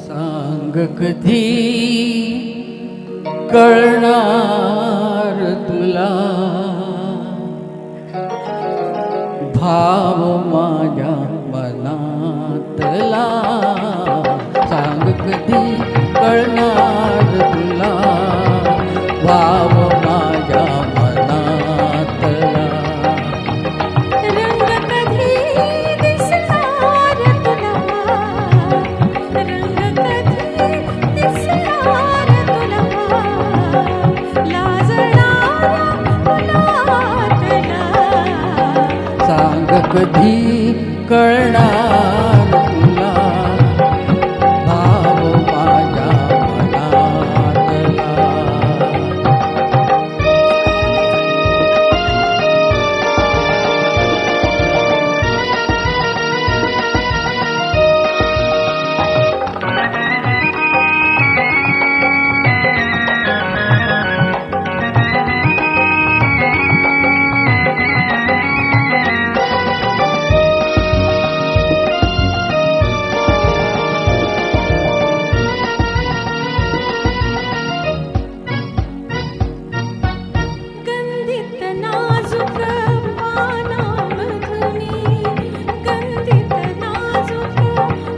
सांग कधी कळणार तुला भाव माझ्या मनातला. सांग कधी कळणार तुला भाव माझ्या मनातला. रंग कधी दिसणार तुला, रंग कधी दिसणार तुला, लाजणारा मुलातला. सांग कधी कळणार तुला भाव माझ्या मनातला. गंधित नाजूक पानामधुनी, गंधित नाजूक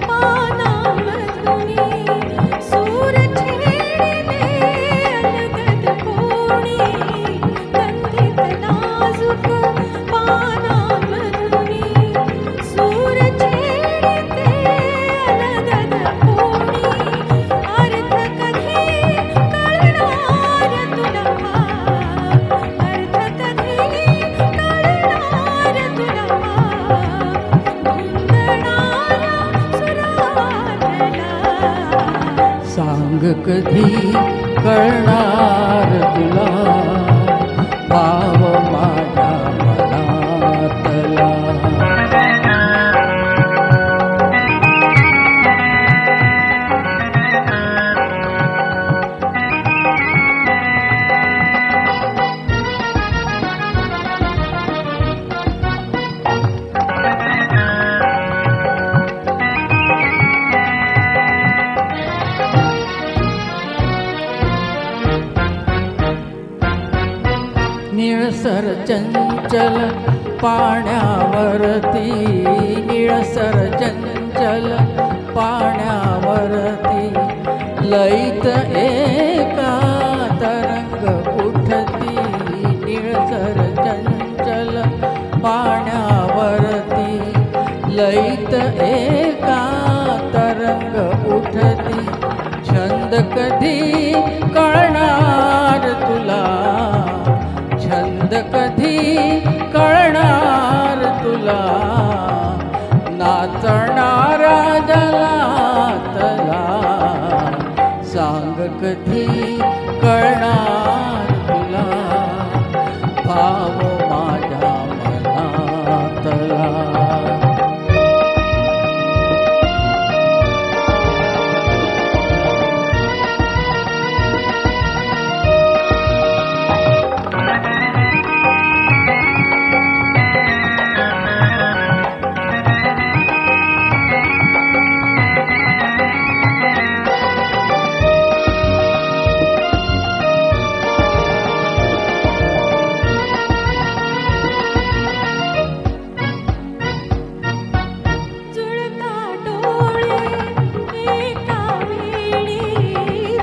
पानामधुनी, सूर छेडिले अलगद कोणी. गंधित नाजूक पानामधुनी, सूर छेडिले अलगद कोणी. अर्थ कधी कळणार तुला, अर्थ कधी कळणार तुला, धुंदणारा सुरातला. सांग कधी कळणार तुला भाव माझ्या मनातला. निळसर चंचल पाण्यावरती, निळसर चंचल पाण्यावरती, लईत एका तरंग उठती. निळसर चंचल पाण्यावरती, लईत एका तरंग उठती. छंद कधी कळणार तुला, छंद कधी कळणार तुला, नाचणारा जलातला. सांग कधी कळणार तुला भाव माझ्या मनातला. जुळता डोळे एका वेळी,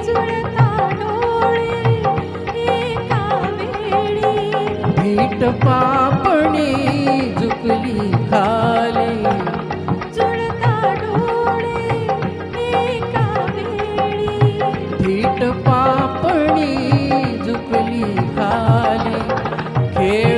जुळता डोळे एका वेळी, भीट पापणी झुकली खाली, जुळता डोळे एका वेळी, भीट पापणी झुकली खाली. खेळ